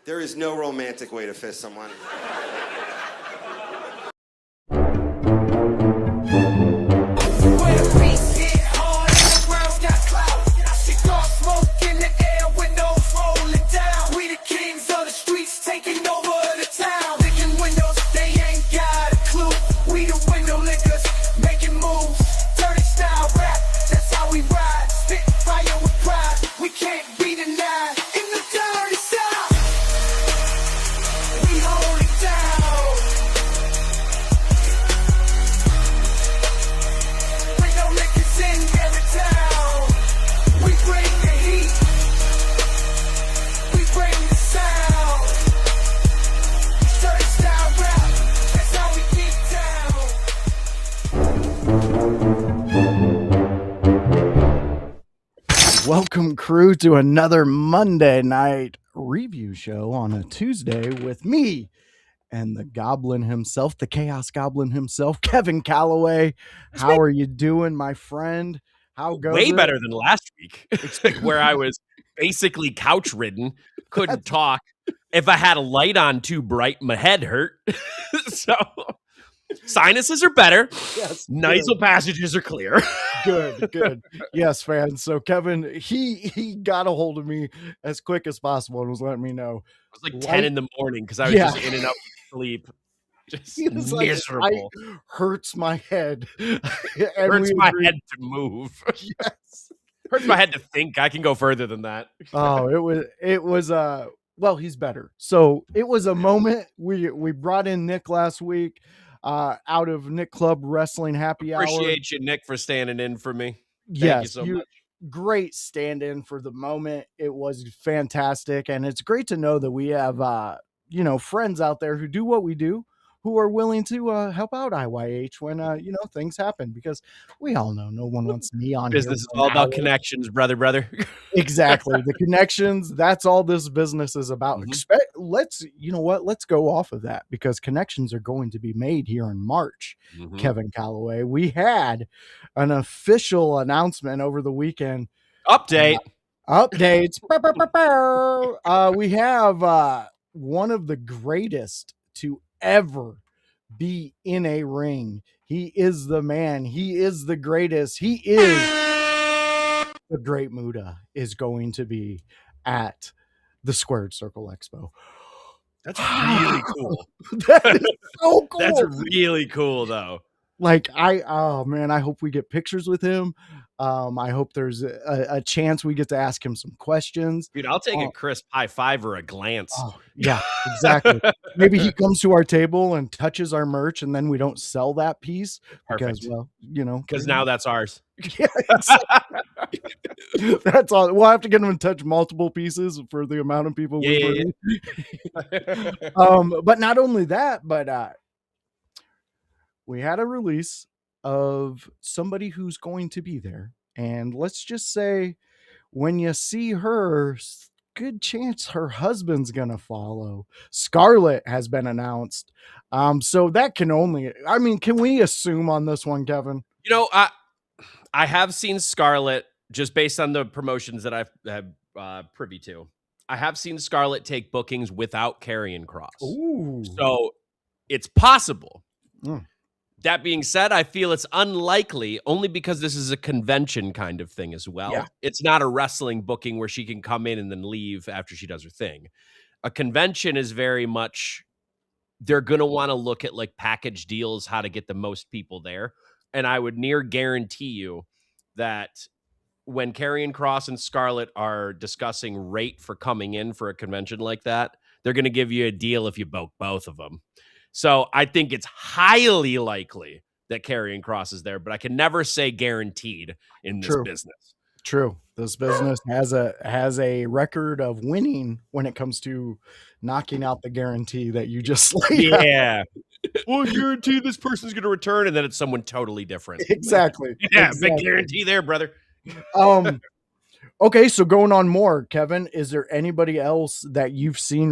There is no romantic way to fist someone. Welcome, crew, to another Monday night review show on a Tuesday with me and the Goblin himself, the Chaos Goblin himself, Kevin Kalloway. How are you doing, my friend? How goes Way it? better than last week, where I was basically couch ridden, couldn't talk. If I had a light on too bright, my head hurt. So sinuses are better. Yes, Nasal passages are clear. Good. Yes, fans. So Kevin, he got a hold of me as quick as possible and was letting me know. It was like 10 in the morning because I was just in and out of sleep. Just He was miserable. Like, hurts my head. Hurts my head to move. Yes. Hurts my head to think. I can go further than that. Oh, it was well, he's better. So it was a moment. We brought in Nick last week out of Nick Club Wrestling Happy Hour. Appreciate you, Nick, for standing in for me. Thank Yes, you so much. Great stand-in for the moment. It was fantastic, and it's great to know that we have friends out there who do what we do, who are willing to help out IYH when things happen, because we all know no one wants me on business here is all about connections, brother. Exactly. The connections, that's all this business is about. Let's go off of that, because connections are going to be made here in March. Kevin Kalloway, we had an official announcement over the weekend. Updates. We have one of the greatest to ever be in a ring. He is the man. He is the greatest. He is the Great Muda is going to be at the Squared Circle Expo. That's really cool. That is so cool. That's really cool, though. Like, I hope we get pictures with him. I hope there's a chance we get to ask him some questions. Dude, I'll take a crisp high five or a glance. Oh, yeah, exactly. Maybe he comes to our table and touches our merch, and then we don't sell that piece. Perfect. Because now that's ours. Yeah, exactly. That's all. We'll have to get him in touch multiple pieces for the amount of people. Yeah. But not only that, but we had a release of somebody who's going to be there, and let's just say, when you see her, good chance her husband's gonna follow. Scarlett has been announced. So that can we assume on this one, Kevin? I have seen Scarlett, just based on the promotions that I've privy to. I have seen Scarlett take bookings without Karrion Kross. Ooh. So it's possible. Mm. That being said, I feel it's unlikely, only because this is a convention kind of thing as well. Yeah. It's not a wrestling booking where she can come in and then leave after she does her thing. A convention is very much, they're going to want to look at like package deals, how to get the most people there. And I would near guarantee you that when Karrion Kross and Scarlett are discussing rate for coming in for a convention like that, they're going to give you a deal if you book both of them. So I think it's highly likely that Karrion Kross is there, but I can never say guaranteed in this business. True. This business has a record of winning when it comes to knocking out the guarantee that you just laid out. Yeah. Well, guarantee this person's going to return, and then it's someone totally different. Exactly. Yeah, exactly. Big guarantee there, brother. Okay, so going on more, Kevin, is there anybody else that you've seen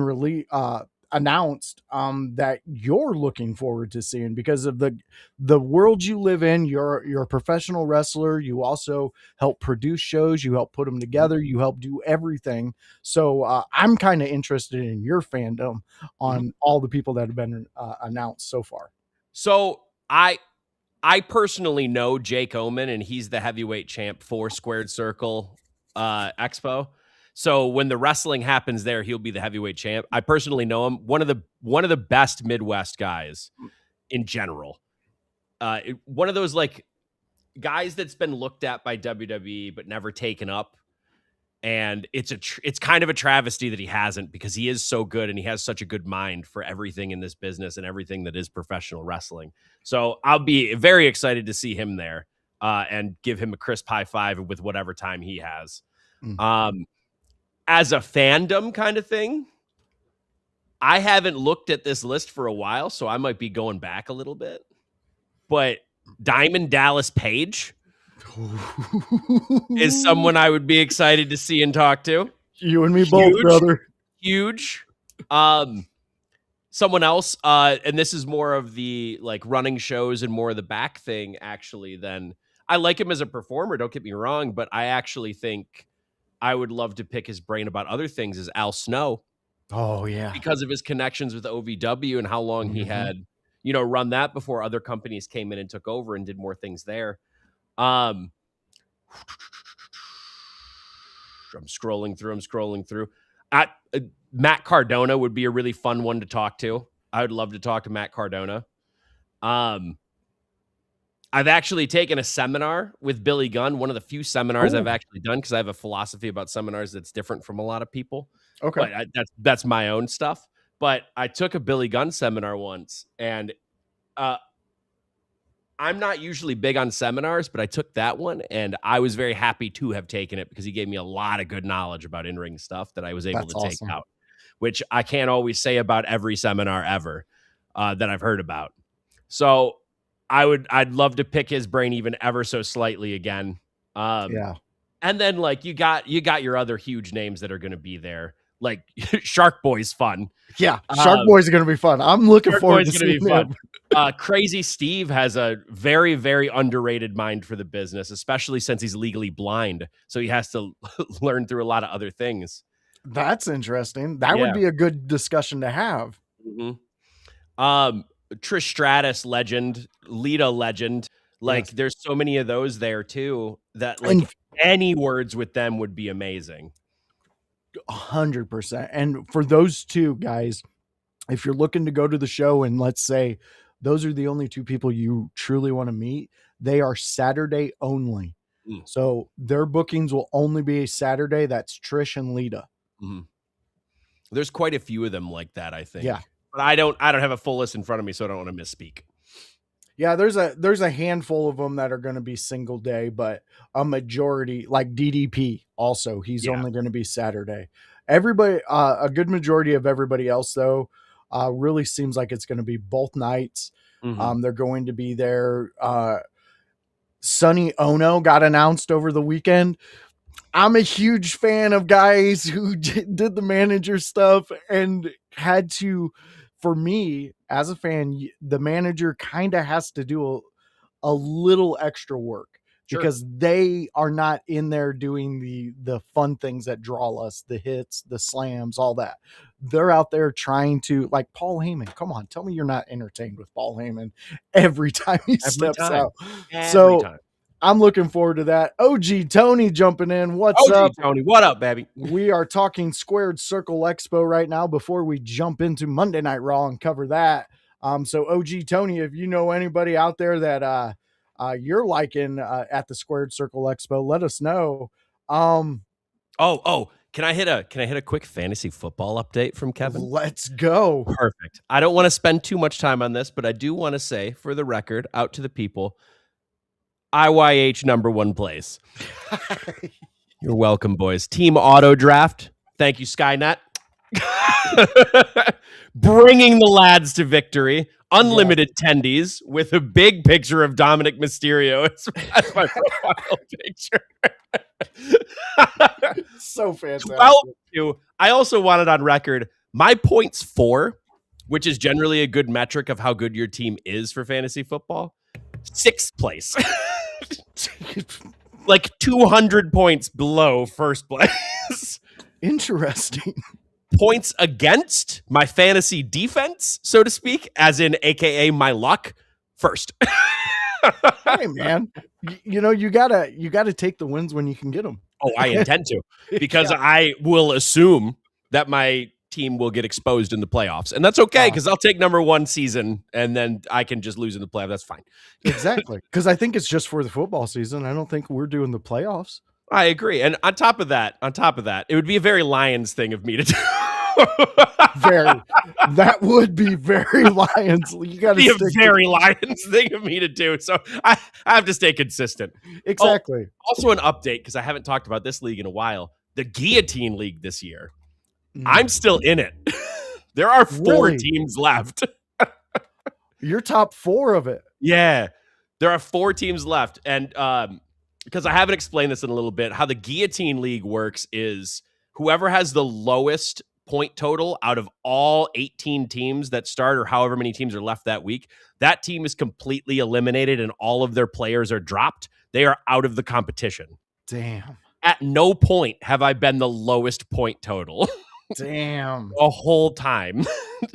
announced that you're looking forward to seeing because of the world you live in. You're a professional wrestler. You also help produce shows. You help put them together. You help do everything. So I'm kind of interested in your fandom on all the people that have been announced so far. So I personally know Jake Oman, and he's the heavyweight champ for Squared Circle Expo. So when the wrestling happens there, he'll be the heavyweight champ. I personally know him. One of the best Midwest guys in general. One of those like guys that's been looked at by WWE but never taken up. And it's kind of a travesty that he hasn't, because he is so good and he has such a good mind for everything in this business and everything that is professional wrestling. So I'll be very excited to see him there and give him a crisp high five with whatever time he has. As a fandom kind of thing, I haven't looked at this list for a while, so I might be going back a little bit. But Diamond Dallas Page is someone I would be excited to see and talk to. You and me both, brother. Huge. Someone else, and this is more of the like running shows and more of the back thing, actually, than I like him as a performer, don't get me wrong, but I actually think I would love to pick his brain about other things, is Al Snow. Oh, yeah. Because of his connections with OVW and how long he had, run that before other companies came in and took over and did more things there. I'm scrolling through. Matt Cardona would be a really fun one to talk to. I would love to talk to Matt Cardona. I've actually taken a seminar with Billy Gunn, one of the few seminars I've actually done, because I have a philosophy about seminars that's different from a lot of people. Okay. But that's my own stuff. But I took a Billy Gunn seminar once, and I'm not usually big on seminars, but I took that one, and I was very happy to have taken it because he gave me a lot of good knowledge about in-ring stuff that I was able to take out, which I can't always say about every seminar ever that I've heard about. So I'd love to pick his brain even ever so slightly again. Yeah. And then like you got your other huge names that are going to be there. Like Shark Boy's fun. Yeah, Shark Boys are going to be fun. I'm looking forward to seeing them. Crazy Steve has a very, very underrated mind for the business, especially since he's legally blind. So he has to learn through a lot of other things. That's interesting. That would be a good discussion to have. Trish Stratus legend, Lita legend. Like there's so many of those there too that like any words with them would be amazing. 100%. And for those two guys, if you're looking to go to the show and let's say those are the only two people you truly want to meet, they are Saturday only. So their bookings will only be a Saturday. That's Trish and Lita. There's quite a few of them like that, I think. Yeah. But I don't have a full list in front of me, so I don't want to misspeak. Yeah, there's a handful of them that are going to be single day, but a majority, like DDP also, he's only going to be Saturday. Everybody, a good majority of everybody else, though, really seems like it's going to be both nights. They're going to be there. Sonny Ono got announced over the weekend. I'm a huge fan of guys who did the manager stuff and had to, for me as a fan, the manager kind of has to do a little extra work because they are not in there doing the fun things that draw us, the hits, the slams, all that. They're out there trying to, like Paul Heyman. Come on, tell me you're not entertained with Paul Heyman every time he steps out. Every time. I'm looking forward to that. OG Tony jumping in. What's up? Tony, what up, baby? We are talking Squared Circle Expo right now before we jump into Monday Night Raw and cover that. So OG Tony, if you know anybody out there that you're liking at the Squared Circle Expo, let us know. Can I hit a quick fantasy football update from Kevin? Let's go. Perfect. I don't want to spend too much time on this, but I do want to say, for the record, out to the people, IYH number one place. You're welcome, boys. Team Auto Draft. Thank you, Skynet. Bringing the lads to victory. Unlimited tendies with a big picture of Dominic Mysterio. That's my profile picture. So fantastic. 12-2. I also wanted on record, my points 4 which is generally a good metric of how good your team is for fantasy football. 6th place. Like 200 points below first place. Interesting. Points against my fantasy defense, so to speak, as in AKA my luck, first. Hey man, you gotta take the wins when you can get them. Oh, I intend to, because I will assume that my team will get exposed in the playoffs, and that's okay because I'll take number 1 season, and then I can just lose in the playoffs. That's fine. Exactly, because I think it's just for the football season. I don't think we're doing the playoffs. I agree, and on top of that, it would be a very Lions thing of me to do. That would be very Lions. You got to be a very Lions thing of me to do. So I have to stay consistent. Exactly. Also, an update because I haven't talked about this league in a while. The Guillotine League this year. I'm still in it. There are 4 teams left. You're top 4 of it. Yeah, there are 4 teams left, and because I haven't explained this in a little bit, how the Guillotine League works is whoever has the lowest point total out of all 18 teams that start, or however many teams are left that week, that team is completely eliminated and all of their players are dropped. They are out of the competition. Damn. At no point have I been the lowest point total. Damn. The whole time.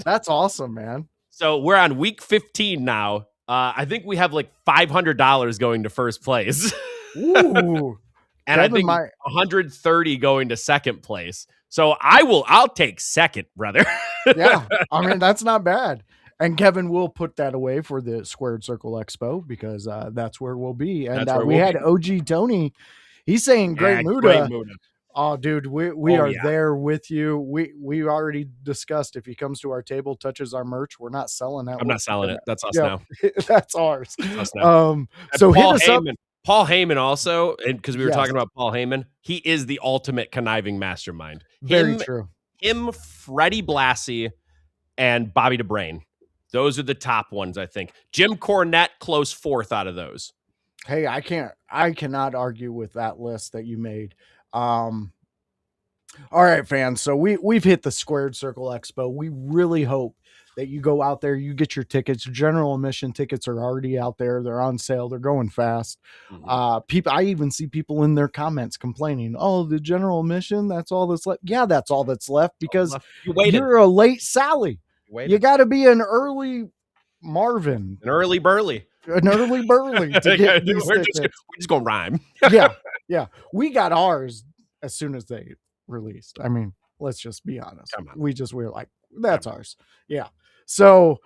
That's awesome, man. So we're on week 15 now. I think we have like $500 going to first place. Ooh. And Kevin, I think 130 going to second place. So I'll take second, brother. Yeah. I mean, that's not bad. And Kevin will put that away for the Squared Circle Expo because that's where we'll be. And we had OG Tony. He's saying Great Muda. Oh, dude, we are there with you. We already discussed if he comes to our table, touches our merch, we're not selling that. I'm not selling it. That's us now. That's ours. That's us now. So hit us up. Paul Heyman also, and because we were talking about Paul Heyman, he is the ultimate conniving mastermind. Very true. Him, Freddie Blassie, and Bobby DeBrain. Those are the top ones, I think. Jim Cornette, close 4th out of those. Hey, I cannot argue with that list that you made. All right, fans. So we've hit the Squared Circle Expo. We really hope that you go out there, you get your tickets. General admission tickets are already out there. They're on sale. They're going fast. Mm-hmm. I even see people in their comments complaining, oh, the general admission, that's all that's left. Yeah, that's all that's left because you're a late Sally. You got to be an early Marvin. An early Burley. To get these we're just going to rhyme. Yeah. We got ours as soon as they released. I mean, let's just be honest. We're like, that's ours. Yeah. So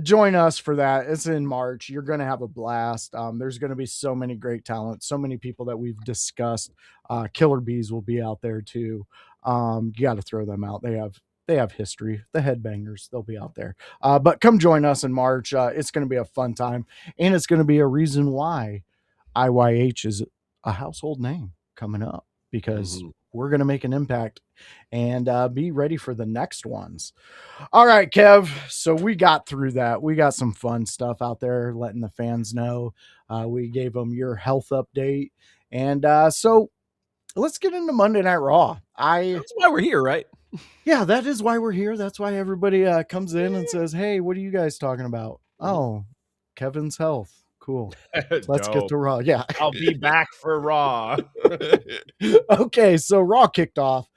join us for that. It's in March. You're going to have a blast. There's going to be so many great talents, so many people that we've discussed. Killer Bees will be out there too. You got to throw them out. They have history. The Headbangers, they'll be out there. But come join us in March. It's going to be a fun time, and it's going to be a reason why IYH is a household name coming up because we're going to make an impact and be ready for the next ones. All right, Kev. So we got through that. We got some fun stuff out there, letting the fans know. We gave them your health update. And so let's get into Monday Night Raw. That's why we're here, right? Yeah, that is why we're here. That's why everybody comes in and says, hey, what are you guys talking about? Oh, Kevin's health. Cool. Let's get to Raw. Yeah. I'll be back for Raw. Okay, so Raw kicked off.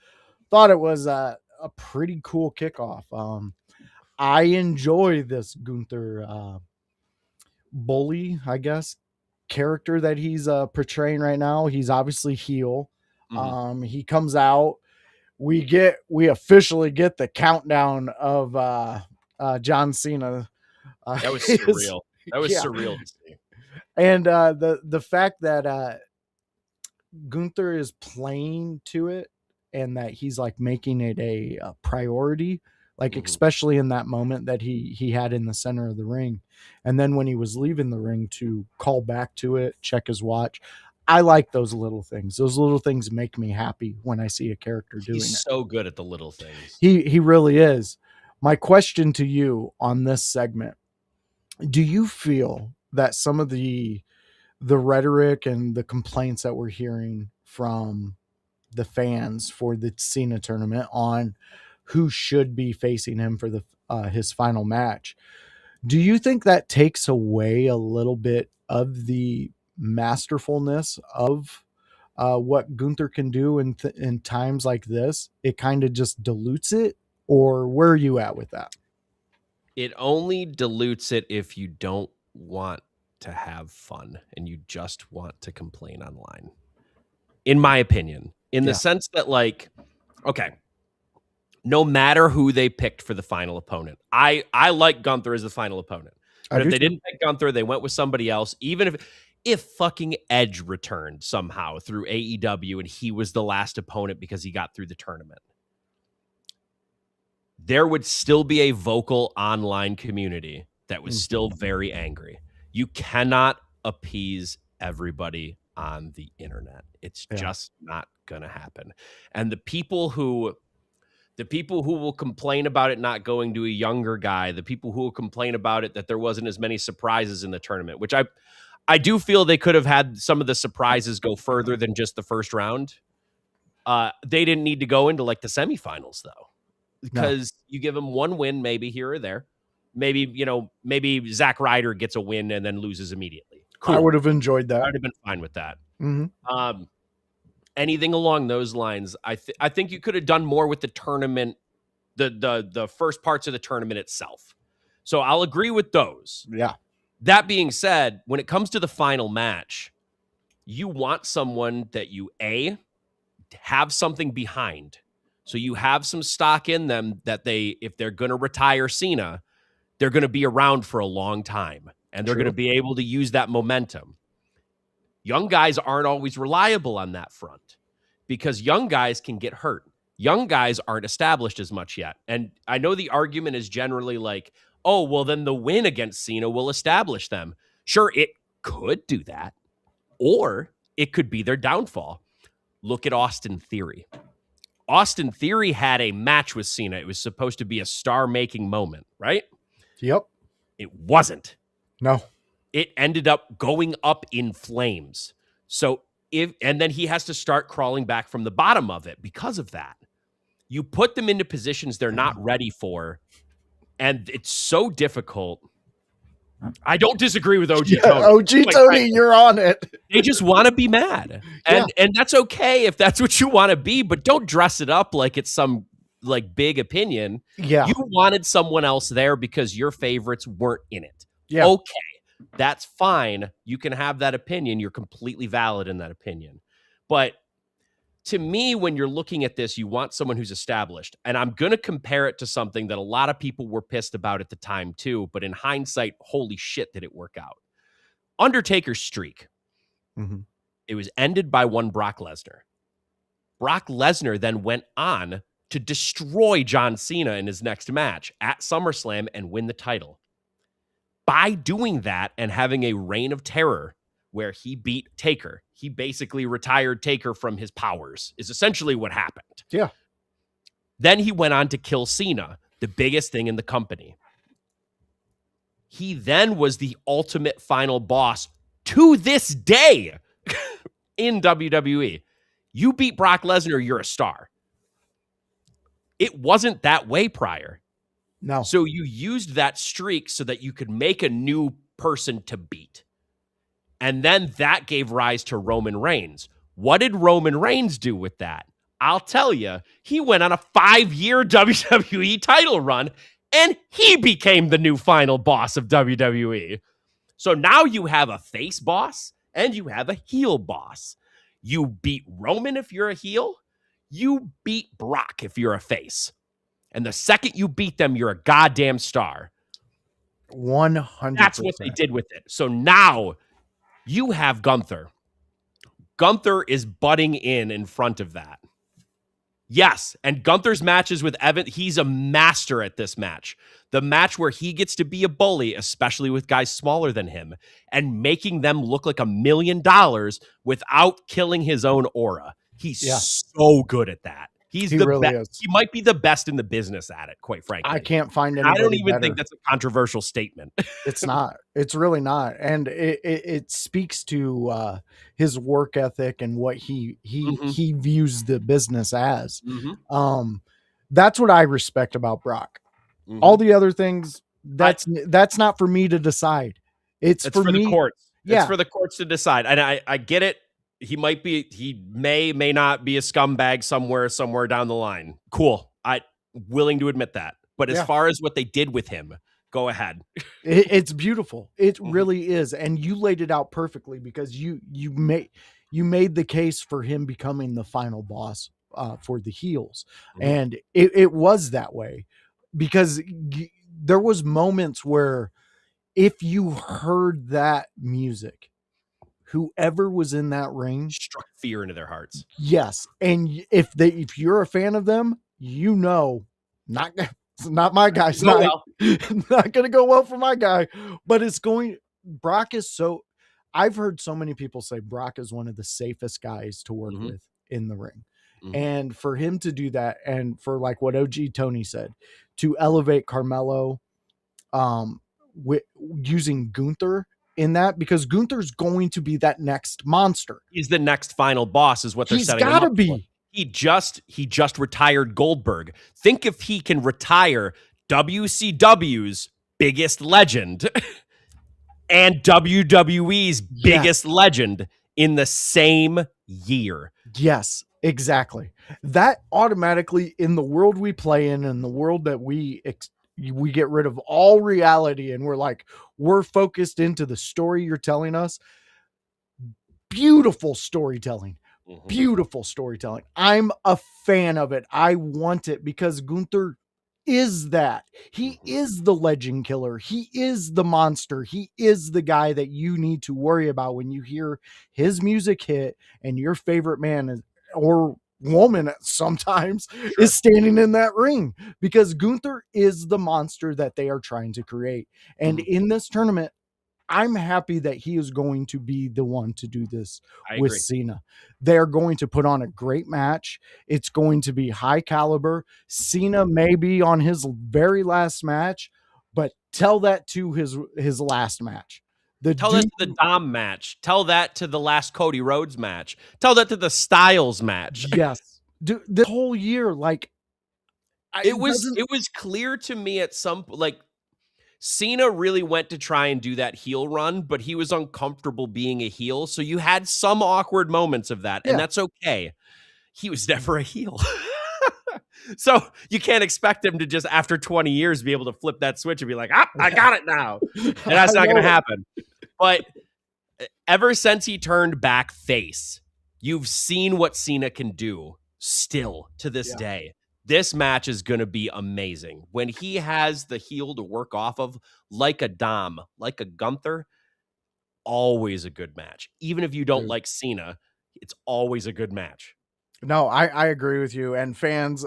Thought it was a pretty cool kickoff. I enjoy this Gunther bully, I guess, character that he's portraying right now. He's obviously heel. He comes out. We officially get the countdown of John Cena. That was surreal. That was surreal to see. And the fact that Gunther is playing to it and that he's like making it a priority, like especially in that moment that he had in the center of the ring. And then when he was leaving the ring to call back to it, check his watch. I like those little things. Those little things make me happy when I see a character doing it. He's so good at the little things. He really is. My question to you on this segment, do you feel that some of the rhetoric and the complaints that we're hearing from the fans for the Cena tournament on who should be facing him for the his final match. Do you think that takes away a little bit of the masterfulness of what Gunther can do in times like this? It kind of just dilutes it, or where are you at with that? It only dilutes it if you don't want to have fun and you just want to complain online. In my opinion, in the sense that, like, okay, no matter who they picked for the final opponent, I like Gunther as the final opponent. But if they didn't pick Gunther, they went with somebody else. Even if fucking Edge returned somehow through AEW and he was the last opponent because he got through the tournament, there would still be a vocal online community that was still very angry. You cannot appease everybody on the internet. It's just not going to happen. And the people who will complain about it not going to a younger guy, the people who will complain about it that there wasn't as many surprises in the tournament, which I do feel they could have had some of the surprises go further than just the first round. They didn't need to go into like the semifinals though, because you give them one win, maybe here or there. Maybe Zack Ryder gets a win and then loses immediately. Cool. I would have enjoyed that. I'd have been fine with that. Mm-hmm. Anything along those lines, I think you could have done more with the tournament, the first parts of the tournament itself. So I'll agree with those. Yeah. That being said, when it comes to the final match, you want someone that you have something behind. So you have some stock in them that if they're going to retire Cena, they're going to be around for a long time and they're going to be able to use that momentum. Young guys aren't always reliable on that front because young guys can get hurt. Young guys aren't established as much yet. And I know the argument is generally like, oh, well, then the win against Cena will establish them. Sure, it could do that, or it could be their downfall. Look at Austin Theory. Austin Theory had a match with Cena. It was supposed to be a star-making moment, right? Yep. It wasn't. No. It ended up going up in flames. So and then he has to start crawling back from the bottom of it because of that. You put them into positions they're not ready for, and it's so difficult. I don't disagree with OG Tony. OG Tony, you're on it. They just want to be mad. And that's okay if that's what you want to be, but don't dress it up like it's some like big opinion. Yeah. You wanted someone else there because your favorites weren't in it. Yeah. Okay. That's fine. You can have that opinion. You're completely valid in that opinion. But to me, when you're looking at this, you want someone who's established. And I'm going to compare it to something that a lot of people were pissed about at the time too. But in hindsight, holy shit, did it work out. Undertaker's streak. Mm-hmm. It was ended by one Brock Lesnar. Brock Lesnar then went on to destroy John Cena in his next match at SummerSlam and win the title. By doing that and having a reign of terror where he beat Taker, he basically retired Taker from his powers, is essentially what happened. Yeah. Then he went on to kill Cena, the biggest thing in the company. He then was the ultimate final boss to this day in WWE. You beat Brock Lesnar, you're a star. It wasn't that way prior. No. So you used that streak so that you could make a new person to beat. And then that gave rise to Roman Reigns. What did Roman Reigns do with that? I'll tell you, he went on a 5-year WWE title run and he became the new final boss of WWE. So now you have a face boss and you have a heel boss. You beat Roman if you're a heel. You beat Brock if you're a face. And the second you beat them, you're a goddamn star. 100%. That's what they did with it. So now you have Gunther. Gunther is butting in front of that. Yes, and Gunther's matches with Evan, he's a master at this match. The match where he gets to be a bully, especially with guys smaller than him, and making them look like $1 million without killing his own aura. He's so good at that. He really is. He might be the best in the business at it, quite frankly. I can't find anybody I don't even better. think that's a controversial statement. It's not. It's really not. And it speaks to his work ethic and what he views the business as. Mm-hmm. That's what I respect about Brock. All the other things, that's not for me to decide. It's for the me. courts. Yeah. It's for the courts to decide. And I get it. He may not be a scumbag somewhere down the line. Cool. I willing to admit that. But as far as what they did with him, go ahead. It's beautiful. It really is. And you laid it out perfectly, because you made the case for him becoming the final boss for the heels. And it was that way, because there was moments where if you heard that music, whoever was in that ring Struck fear into their hearts. Yes. And if you're a fan of them, not my guy. It's not going to go well for my guy, but Brock is I've heard so many people say Brock is one of the safest guys to work with in the ring. And for him to do that, and for like what OG Tony said, to elevate Carmelo, using Gunther in that, because Gunther's going to be that next monster. He's the next final boss, is what they're setting him up for. He's got to be. He just retired Goldberg. Think if he can retire WCW's biggest legend and WWE's biggest legend in the same year. Yes, exactly. That automatically, in the world we play in the world that we get rid of all reality, and we're focused into the story you're telling us. Beautiful storytelling. Beautiful storytelling. I'm a fan of it. I want it, because Gunther is that. He is the legend killer. He is the monster. He is the guy that you need to worry about when you hear his music hit and your favorite man or woman sometimes is standing in that ring, because Gunther is the monster that they are trying to create. And in this tournament, I'm happy that he is going to be the one to do this with Cena. They're going to put on a great match. It's going to be high caliber. Cena may be on his very last match, but tell that to his last match. Tell that to the Dom match. Tell that to the last Cody Rhodes match. Tell that to the Styles match. Yes. The whole year, it was clear to me at some Cena really went to try and do that heel run, but he was uncomfortable being a heel. So you had some awkward moments of that, and that's okay. He was never a heel. So you can't expect him to just, after 20 years, be able to flip that switch and be like, I got it now. And that's not going to happen. But ever since he turned back face, you've seen what Cena can do still to this day. This match is going to be amazing. When he has the heel to work off of, like a Dom, like a Gunther, always a good match. Even if you don't like Cena, it's always a good match. No, I agree with you. And fans,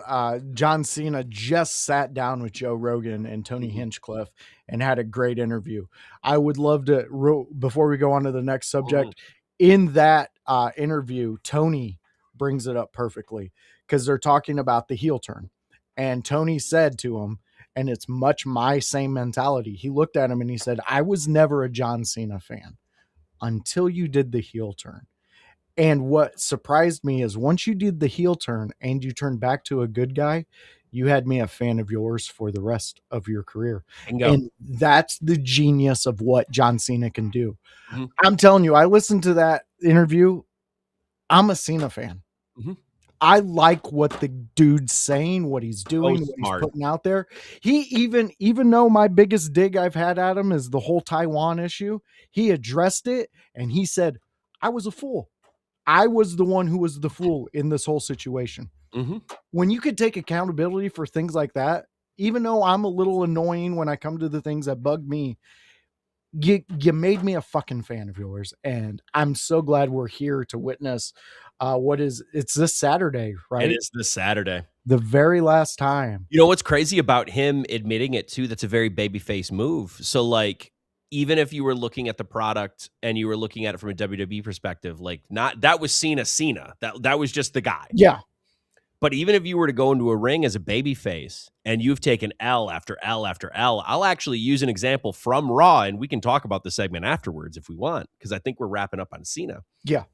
John Cena just sat down with Joe Rogan and Tony Hinchcliffe and had a great interview. I would love to, before we go on to the next subject, in that interview, Tony brings it up perfectly, because they're talking about the heel turn. And Tony said to him, and it's much my same mentality. He looked at him and he said, I was never a John Cena fan until you did the heel turn. And what surprised me is once you did the heel turn and you turned back to a good guy, you had me a fan of yours for the rest of your career. And that's the genius of what John Cena can do. I'm telling you, I listened to that interview. I'm a Cena fan. I like what the dude's saying, what he's doing, what he's putting out there. He even though my biggest dig I've had at him is the whole Taiwan issue, he addressed it and he said, I was a fool. I was the one who was the fool in this whole situation. When you could take accountability for things like that, even though I'm a little annoying when I come to the things that bug me, you made me a fucking fan of yours. And I'm so glad we're here to witness it's this Saturday, right? It is this Saturday. The very last time. You know what's crazy about him admitting it too? That's a very babyface move. So even if you were looking at the product and you were looking at it from a WWE perspective, that was Cena. That was just the guy. Yeah. But even if you were to go into a ring as a babyface and you've taken L after L after L, I'll actually use an example from Raw, and we can talk about the segment afterwards if we want, because I think we're wrapping up on Cena. Yeah.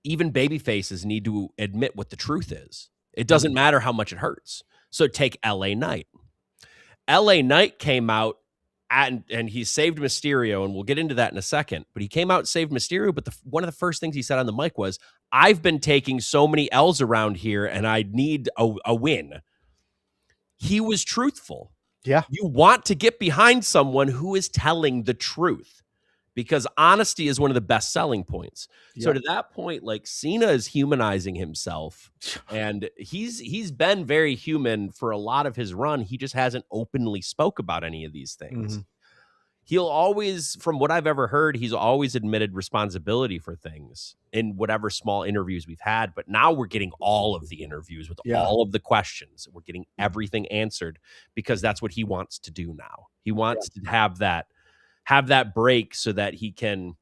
Even babyfaces need to admit what the truth is. It doesn't matter how much it hurts. So take LA Knight. LA Knight came out and he saved Mysterio, and we'll get into that in a second. But he came out and saved Mysterio, but one of the first things he said on the mic was, I've been taking so many L's around here, and I need a win. He was truthful. Yeah. You want to get behind someone who is telling the truth, because honesty is one of the best selling points. So to that point, like, Cena is humanizing himself, and he's been very human for a lot of his run. He just hasn't openly spoke about any of these things. He'll always, from what I've ever heard, he's always admitted responsibility for things in whatever small interviews we've had. But now we're getting all of the interviews with all of the questions. We're getting everything answered, because that's what he wants to do now. He wants to have that break so that he can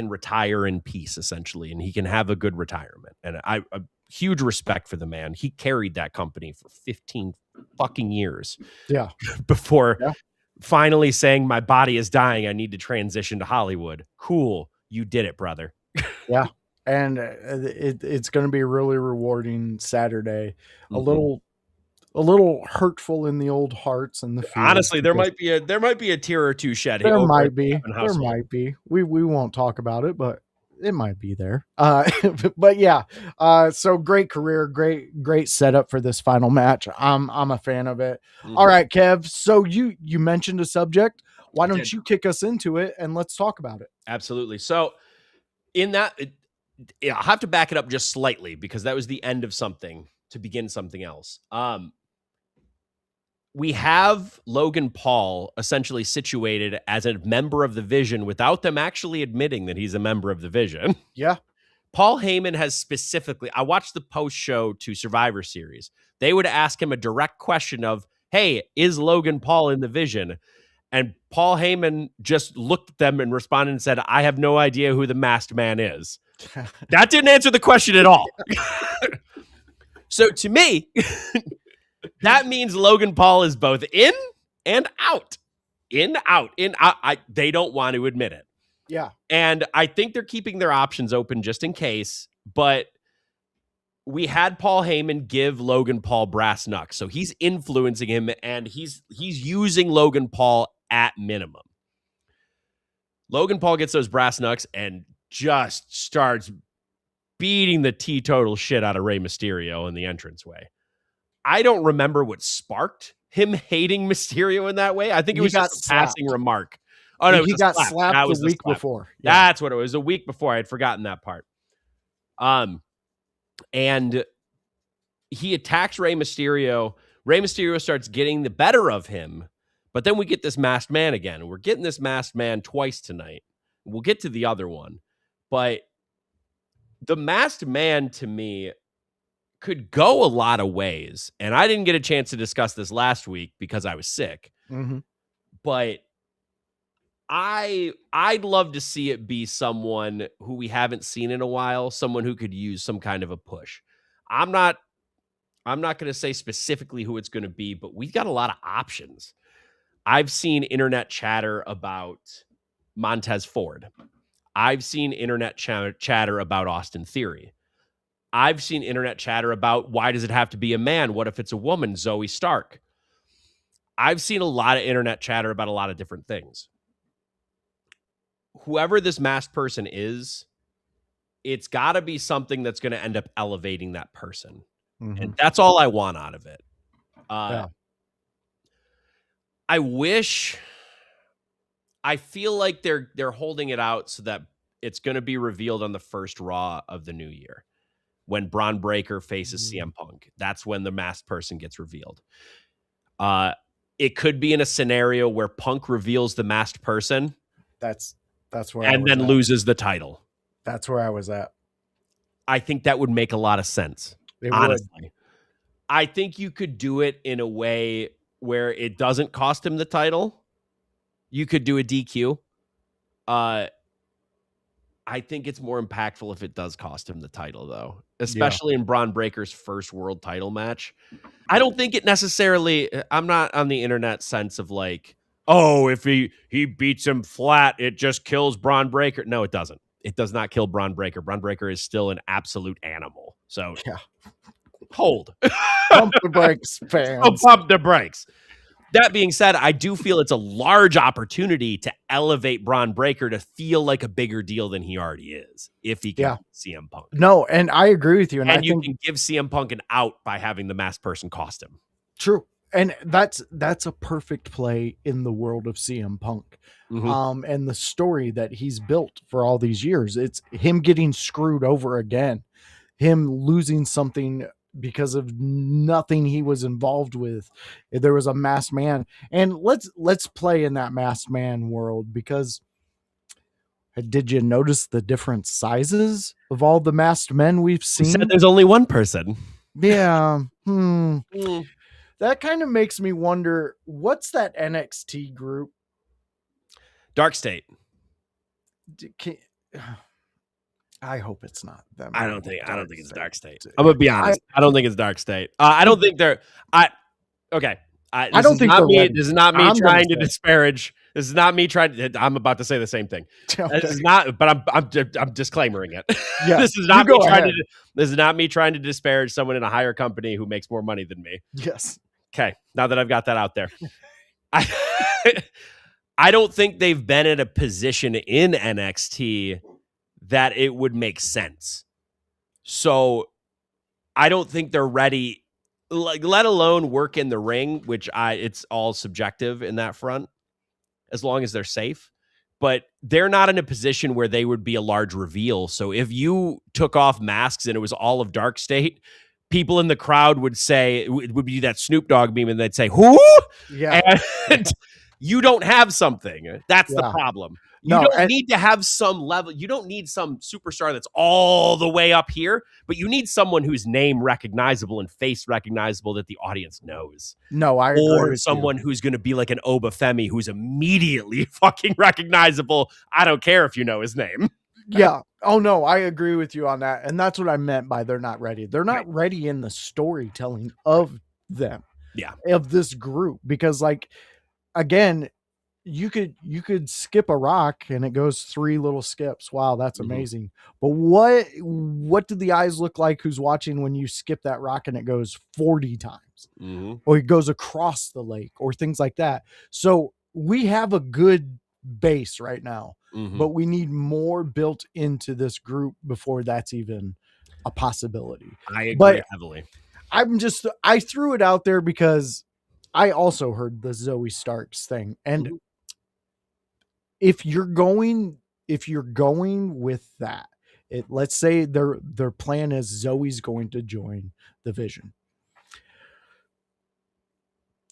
retire in peace, essentially, and he can have a good retirement. And I huge respect for the man. He carried that company for 15 fucking years. Yeah. Before finally saying, my body is dying, I need to transition to Hollywood. Cool. You did it, brother. Yeah. And it's going to be a really rewarding Saturday. A little hurtful in the old hearts and the feelings. Honestly, there might be a tear or two shed. There might be. We won't talk about it, but it might be there. But yeah. So great career, great setup for this final match. I'm a fan of it. All right, Kev. So you mentioned a subject. Why don't you kick us into it and let's talk about it? Absolutely. So in that, I'll have to back it up just slightly, because that was the end of something to begin something else. We have Logan Paul essentially situated as a member of the Vision without them actually admitting that he's a member of the Vision. Yeah. Paul Heyman has specifically, I watched the post show to Survivor Series. They would ask him a direct question of, hey, is Logan Paul in the Vision? And Paul Heyman just looked at them and responded and said, I have no idea who the masked man is. That didn't answer the question at all. So to me, that means Logan Paul is both in and out. In, out. They don't want to admit it. Yeah. And I think they're keeping their options open just in case. But we had Paul Heyman give Logan Paul brass knucks. So he's influencing him, and he's using Logan Paul at minimum. Logan Paul gets those brass knucks and just starts beating the teetotal shit out of Rey Mysterio in the entranceway. I don't remember what sparked him hating Mysterio in that way. I think it was just a passing remark. Oh no, he got slapped the week before. Yeah. That's what it was. A week before. I had forgotten that part. And he attacks Rey Mysterio. Rey Mysterio starts getting the better of him, but then we get this masked man again. We're getting this masked man twice tonight. We'll get to the other one, but the masked man to me could go a lot of ways. And I didn't get a chance to discuss this last week because I was sick. But I'd love to see it be someone who we haven't seen in a while, someone who could use some kind of a push. I'm not going to say specifically who it's going to be, but we've got a lot of options. I've seen internet chatter about Montez Ford. I've seen internet chatter about Austin Theory. I've seen internet chatter about, why does it have to be a man? What if it's a woman? Zoe Stark. I've seen a lot of internet chatter about a lot of different things. Whoever this masked person is, it's got to be something that's going to end up elevating that person. And that's all I want out of it. I feel like they're holding it out so that it's going to be revealed on the first Raw of the new year, when Braun Breaker faces CM Punk. That's when the masked person gets revealed. It could be in a scenario where Punk reveals the masked person. That's where and then loses the title. That's where I was at. I think that would make a lot of sense. Honestly, I think you could do it in a way where it doesn't cost him the title. You could do a DQ. I think it's more impactful if it does cost him the title, though, especially in Braun Breaker's first world title match. I don't think it necessarily, I'm not on the internet sense of like, oh, if he beats him flat, it just kills Braun Breaker. No, it doesn't. It does not kill Braun Breaker. Braun Breaker is still an absolute animal. So hold. Pump the brakes, So fans. pump the brakes. That being said, I do feel it's a large opportunity to elevate Braun Breaker to feel like a bigger deal than he already is if he can beat CM Punk. No, and I agree with you. And I you think can give CM Punk an out by having the masked person cost him. True. And that's a perfect play in the world of CM Punk. And the story that he's built for all these years. It's him getting screwed over again, him losing something because of nothing he was involved with. There was a masked man, and let's play in that masked man world, because did you notice the different sizes of all the masked men we've seen? You said there's only one person. Yeah. That kind of makes me wonder, what's that NXT group? Dark State. I hope it's not them. I don't think it's Dark State. I'm gonna be honest. I don't think it's Dark State. I don't think they're. Okay. I don't think this is not me trying to disparage. This is not me trying to. I'm about to say the same thing. Okay. This is not. But I'm disclaimering it. Yeah, this is not me trying to. This is not me trying to disparage someone in a higher company who makes more money than me. Yes. Okay. Now that I've got that out there, I don't think they've been in a position in NXT that it would make sense. So I don't think they're ready, like, let alone work in the ring, which it's all subjective in that front, as long as they're safe. But they're not in a position where they would be a large reveal. So if you took off masks and it was all of Dark State, people in the crowd would say, it would be that Snoop Dogg meme, and they'd say, who? Yeah. And you don't have something. That's the problem. You don't need to have some level. You don't need some superstar that's all the way up here, but you need someone whose name recognizable and face recognizable that the audience knows. No, I agree. Or someone who's going to be like an Obafemi who's immediately fucking recognizable. I don't care if you know his name. Yeah. Oh, no, I agree with you on that. And that's what I meant by they're not ready. They're not ready in the storytelling of them. Yeah. Of this group. Because, like, again, you could skip a rock and it goes 3 little skips. Wow, that's amazing. But what do the eyes look like who's watching when you skip that rock and it goes 40 times? Or it goes across the lake or things like that. So we have a good base right now, but we need more built into this group before that's even a possibility. I agree heavily. I threw it out there because I also heard the Zoe Starks thing. And if you're going with that, let's say their plan is Zoe's going to join the Vision.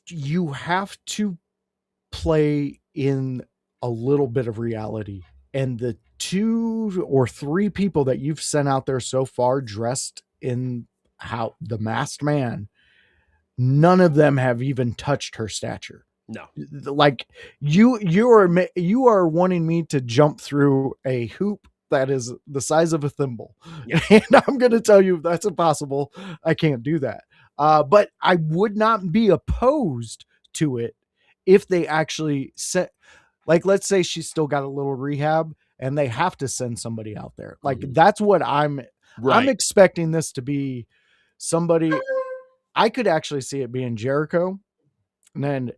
You have to play in a little bit of reality. And the 2 or 3 people that you've sent out there so far dressed in how the masked man, none of them have even touched her stature. No, like you are wanting me to jump through a hoop that is the size of a thimble. Yeah. And I'm going to tell you, if that's impossible, I can't do that. But I would not be opposed to it if they actually set, like, let's say she's still got a little rehab and they have to send somebody out there. Like, that's what I'm expecting this to be. Somebody, I could actually see it being Jericho and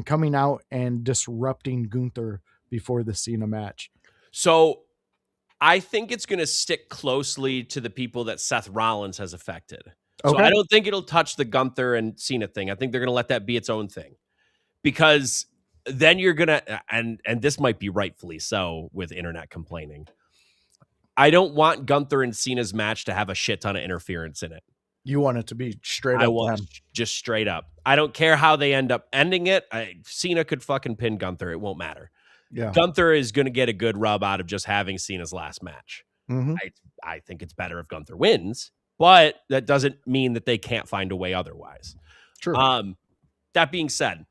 coming out and disrupting Gunther before the Cena match. So I think it's going to stick closely to the people that Seth Rollins has affected. So I don't think it'll touch the Gunther and Cena thing. I think they're going to let that be its own thing, because then you're going to, and this might be rightfully so with internet complaining, I don't want Gunther and Cena's match to have a shit ton of interference in it. You want it to be straight up. I want just straight up. I don't care how they end up ending it. Cena could fucking pin Gunther. It won't matter. Yeah. Gunther is going to get a good rub out of just having Cena's last match. I think it's better if Gunther wins, but that doesn't mean that they can't find a way otherwise. True. That being said,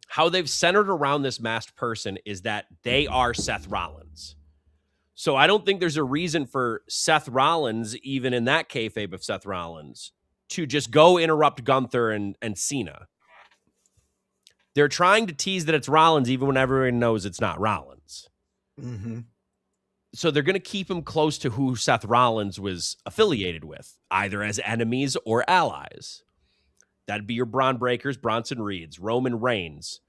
how they've centered around this masked person is that they are Seth Rollins. So I don't think there's a reason for Seth Rollins, even in that kayfabe of Seth Rollins, to just go interrupt Gunther and Cena. They're trying to tease that it's Rollins even when everyone knows it's not Rollins. So they're going to keep him close to who Seth Rollins was affiliated with, either as enemies or allies. That'd be your Braun Breakers, Bronson Reeds, Roman Reigns.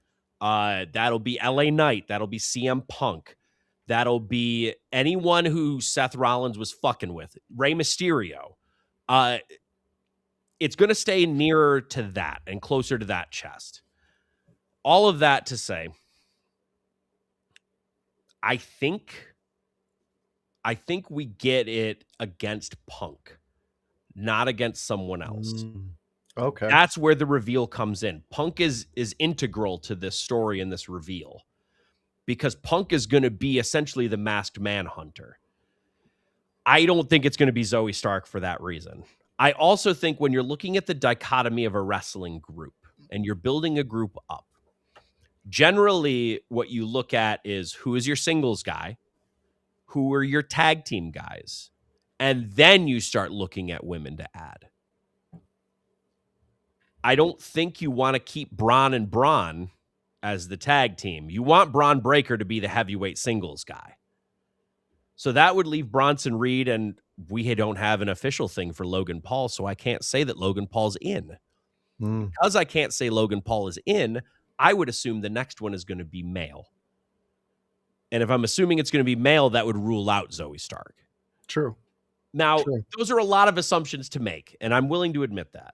That'll be LA Knight. That'll be CM Punk. That'll be anyone who Seth Rollins was fucking with. Rey Mysterio. It's going to stay nearer to that and closer to that chest. All of that to say, I think we get it against Punk, not against someone else. Okay. That's where the reveal comes in. Punk is integral to this story and this reveal, because Punk is going to be essentially the masked manhunter. I don't think it's going to be Zoe Stark for that reason. I also think when you're looking at the dichotomy of a wrestling group and you're building a group up, generally what you look at is who is your singles guy, who are your tag team guys, and then you start looking at women to add. I don't think you want to keep Braun and Braun as the tag team. You want Braun Breaker to be the heavyweight singles guy. So that would leave Bronson Reed, and we don't have an official thing for Logan Paul, so I can't say that Logan Paul's in. Because I can't say Logan Paul is in, I would assume the next one is going to be male. And if I'm assuming it's going to be male, that would rule out Zoe Stark. True. Now, those are a lot of assumptions to make, and I'm willing to admit that.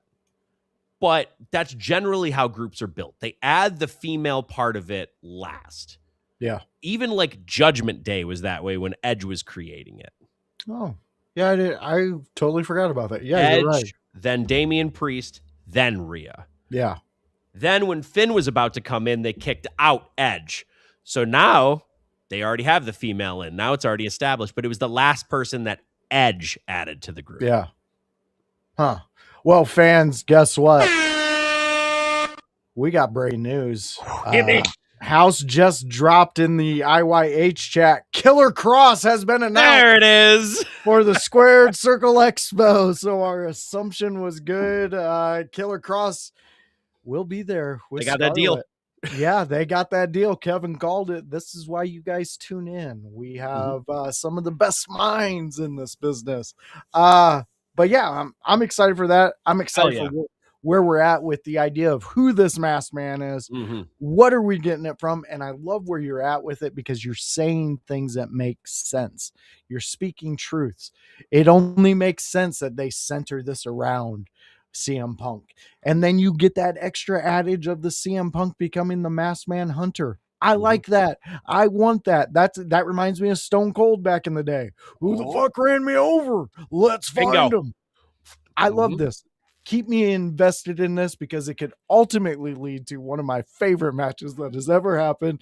But that's generally how groups are built. They add the female part of it last. Yeah. Even like Judgment Day was that way when Edge was creating it. Oh, yeah, I did. I totally forgot about that. Yeah, Edge, you're right. then Damian Priest, then Rhea. Yeah. Then when Finn was about to come in, they kicked out Edge. So now they already have the female in. Now it's already established, but it was the last person that Edge added to the group. Yeah. Huh. Well, fans, guess what? We got breaking news. House just dropped in the IYH chat. Killer Cross has been announced. There it is. For the Squared Circle Expo. So our assumption was good. Killer Cross will be there. They got that deal. Yeah, they got that deal. Kevin called it. This is why you guys tune in. We have some of the best minds in this business. But yeah, I'm excited for that. I'm excited for where we're at with the idea of who this masked man is. What are we getting it from? And I love where you're at with it because you're saying things that make sense. You're speaking truths. It only makes sense that they center this around CM Punk. And then you get that extra adage of the CM Punk becoming the masked man hunter. I like that. I want that. That reminds me of Stone Cold back in the day. Who the fuck ran me over? Let's find him. I love this. Keep me invested in this because it could ultimately lead to one of my favorite matches that has ever happened.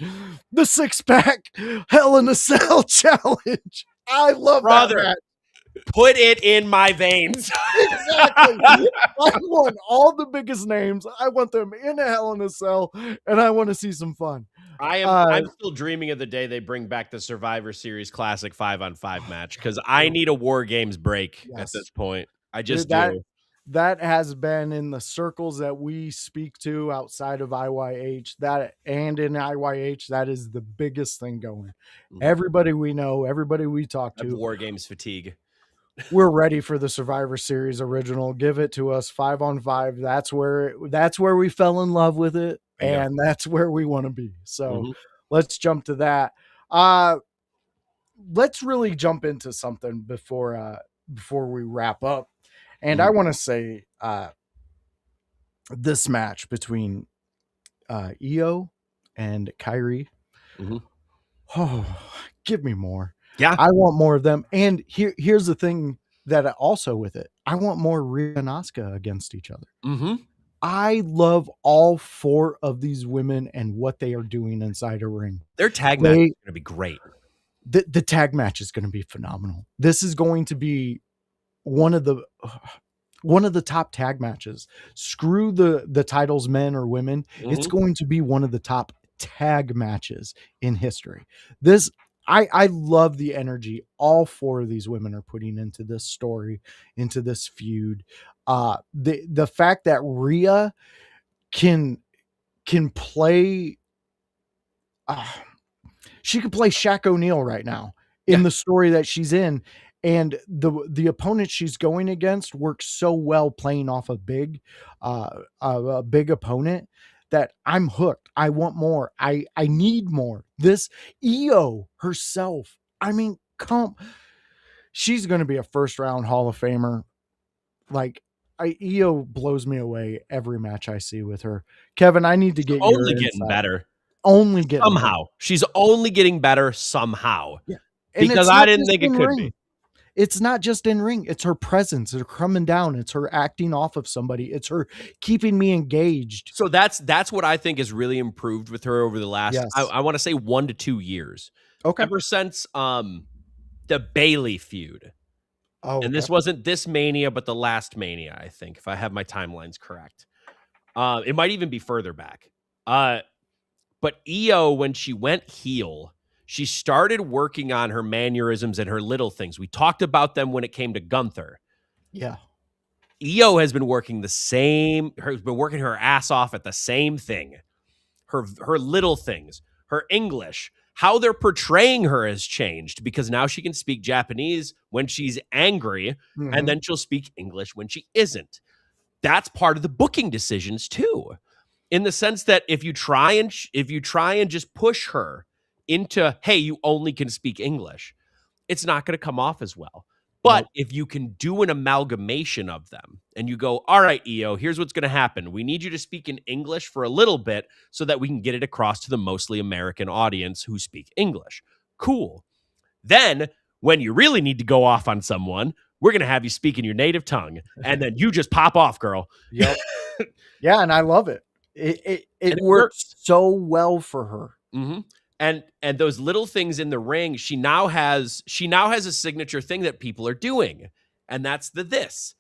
The 6-pack Hell in a Cell challenge. I love that match. Put it in my veins. Exactly. I want all the biggest names. I want them in a Hell in a Cell, and I want to see some fun. I'm still dreaming of the day they bring back the Survivor Series Classic 5-on-5 match because I need a War Games break at this point. I just do. That has been in the circles that we speak to outside of IYH, that and in IYH, that is the biggest thing going. Everybody we know, everybody we talk to, War Games fatigue. We're ready for the Survivor Series original. Give it to us 5-on-5. That's where we fell in love with it, and that's where we want to be. So let's jump to that. Let's really jump into something before we wrap up. And I want to say this match between Io and Kyrie. Oh, give me more. Yeah. I want more of them. And here's the thing that also with it. I want more Rhea and Asuka against each other. I love all 4 of these women and what they are doing inside a ring. Their tag match is going to be great. The tag match is going to be phenomenal. This is going to be one of the top tag matches. Screw the titles, men or women. It's going to be one of the top tag matches in history. I love the energy all 4 of these women are putting into this story, into this feud. The fact that Rhea can play, she can play Shaq O'Neal right now. in the story that she's in. And the opponent she's going against works so well playing off a big opponent that I'm hooked. I want more. I need more. This Io herself. I mean, she's going to be a first round Hall of Famer. Like, Io blows me away every match I see with her. Kevin, I need to get your only getting insight. better. Only getting somehow. better. She's only getting better somehow. Yeah. And because I didn't think it could be. It's not just in ring. It's her presence. It's her coming down. It's her acting off of somebody. It's her keeping me engaged. So that's what I think has really improved with her over the last, Yes. I want to say 1 to 2 years. Okay. Ever since the Bailey feud. Oh, and this wasn't this Mania, but the last Mania, I think, if I have my timelines correct. It might even be further back. But Io, when she went heel, she started working on her mannerisms and her little things. We talked about them when it came to Gunther. Yeah. Io has been working working her ass off at the same thing. Her little things, her English, how they're portraying her has changed because now she can speak Japanese when she's angry, and then she'll speak English when she isn't. That's part of the booking decisions too, in the sense that if you try and just push her into, hey, you only can speak English, it's not going to come off as well. But if you can do an amalgamation of them and you go, all right, Io, here's what's going to happen. We need you to speak in English for a little bit so that we can get it across to the mostly American audience who speak English. Cool. Then when you really need to go off on someone, we're going to have you speak in your native tongue. And then you just pop off, girl. Yep. Yeah. And I love it. It works so well for her. Mm-hmm. And those little things in the ring, she now has a signature thing that people are doing, and that's this.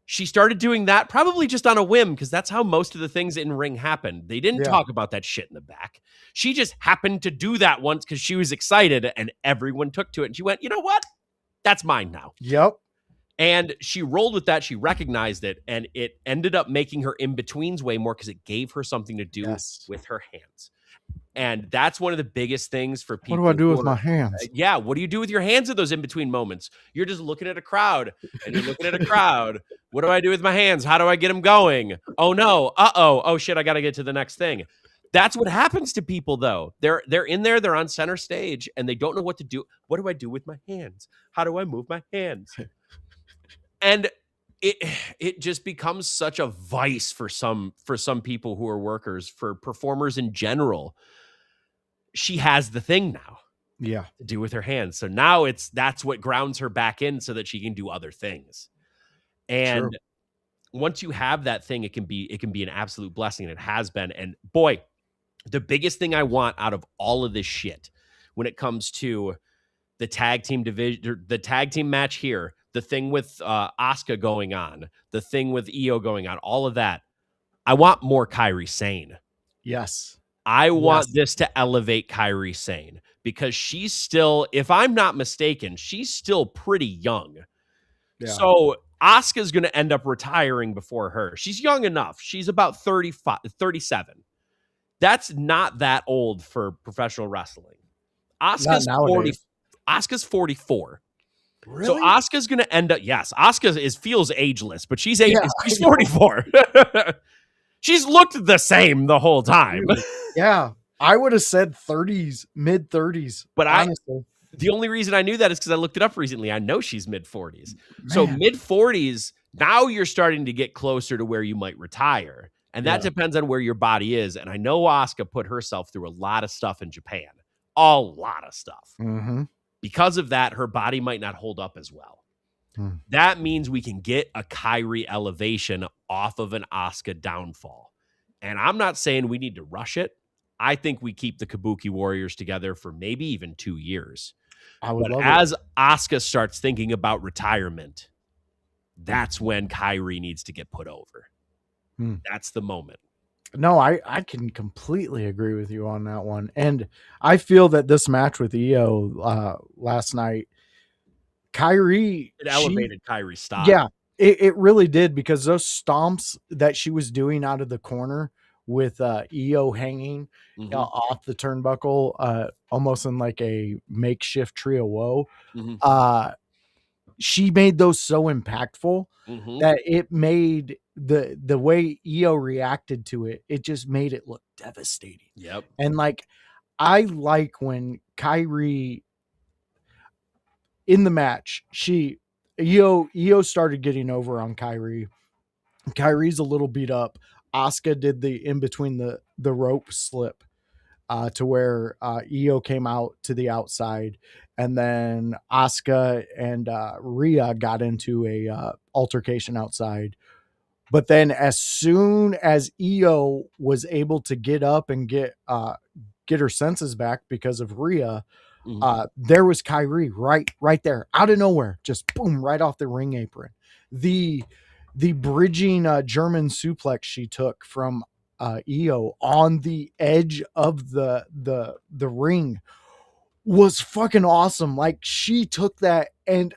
She started doing that probably just on a whim because that's how most of the things in ring happened. They didn't talk about that shit in the back. She just happened to do that once because she was excited, and everyone took to it. And she went, you know what? That's mine now. Yep. And she rolled with that. She recognized it, and it ended up making her in-betweens way more because it gave her something to do with her hands. And that's one of the biggest things for people. What do I do with my hands? Yeah. What do you do with your hands at those in-between moments? You're just looking at a crowd and you're looking at a crowd. What do I do with my hands? How do I get them going? Oh no. Oh shit. I got to get to the next thing. That's what happens to people though. They're in there. They're on center stage and they don't know what to do. What do I do with my hands? How do I move my hands? And it just becomes such a vice for some people who are workers, for performers in general. She has the thing now, to do with her hands. So now that's what grounds her back in so that she can do other things. And once you have that thing, it can be an absolute blessing, and it has been. And boy, the biggest thing I want out of all of this shit when it comes to the tag team division, the tag team match here, the thing with Asuka going on, the thing with Io going on, all of that, I want more Kairi Sane. Yes. I want this to elevate Kairi Sane because she's still, if I'm not mistaken, she's still pretty young. Yeah. So Asuka's going to end up retiring before her. She's young enough. She's about 37. That's not that old for professional wrestling. Asuka's 44. Really? So Asuka's going to end up, Asuka feels ageless, but she's 44. She's looked the same the whole time. Yeah. I would have said 30s, mid 30s. But honestly, the only reason I knew that is because I looked it up recently. I know she's mid 40s. So mid 40s, now you're starting to get closer to where you might retire. And that depends on where your body is. And I know Asuka put herself through a lot of stuff in Japan. A lot of stuff. Mm-hmm. Because of that, her body might not hold up as well. That means we can get a Kairi elevation off of an Asuka downfall. And I'm not saying we need to rush it. I think we keep the Kabuki Warriors together for maybe even 2 years. But as Asuka starts thinking about retirement, that's when Kairi needs to get put over. That's the moment. No, I can completely agree with you on that one. And I feel that this match with Io last night, Kairi, it elevated Kairi's style. Yeah, it really did, because those stomps that she was doing out of the corner with Io hanging Mhm. off the turnbuckle, almost in like a makeshift tree of woe. Mhm. She made those so impactful Mhm. that it made the way Io reacted to it, it just made it look devastating. Yep. And like, I like when Kyrie in the match, Io started getting over on Kyrie. Kyrie's a little beat up. Asuka did the in between the rope slip to where Io came out to the outside, and then Asuka and Rhea got into a altercation outside. But then, as soon as Io was able to get up and get her senses back because of Rhea, Mhm. there was Kyrie right there, out of nowhere, just boom, right off the ring apron. The bridging German suplex she took from Io on the edge of the ring was fucking awesome. Like, she took that, and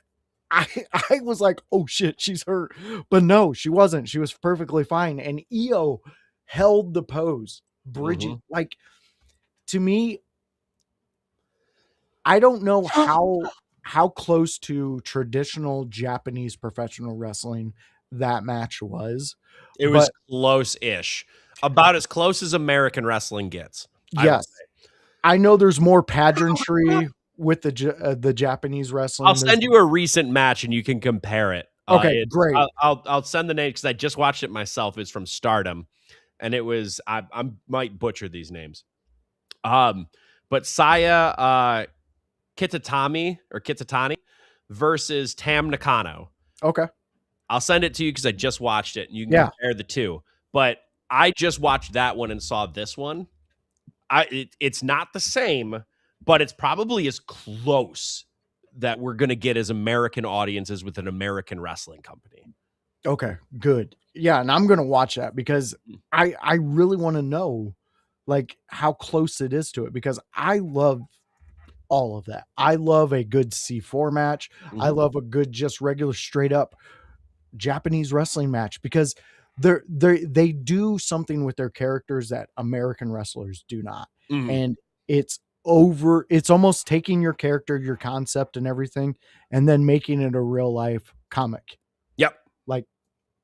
I I was like, oh shit, she's hurt. But no, she wasn't. She was perfectly fine. And Io held the pose, bridging. Mhm. Like, to me, I don't know how close to traditional Japanese professional wrestling that match was, It was but close-ish. About as close as American wrestling gets, I would yes, say. I know there's more pageantry with the Japanese I'll wrestling. There's send you a recent match and you can compare it. okay, It's great. I'll send the name because I just watched it myself. It's from Stardom, and it was I might butcher these names. Um, but Saya Kitatani versus Tam Nakano. Okay, I'll send it to you because I just watched it and you can yeah, compare the two. But I just watched that one and saw this one. It's not the same, but it's probably as close that we're going to get as American audiences with an American wrestling company. okay, good. Yeah, and I'm gonna watch that because I really want to know like how close it is to it, because I love all of that. I love a good C4 match. I Mhm. love a good just regular straight up Japanese wrestling match, because they do something with their characters that American wrestlers do not. Mhm. And it's almost taking your character, your concept and everything, and then making it a real life comic. Yep. Like,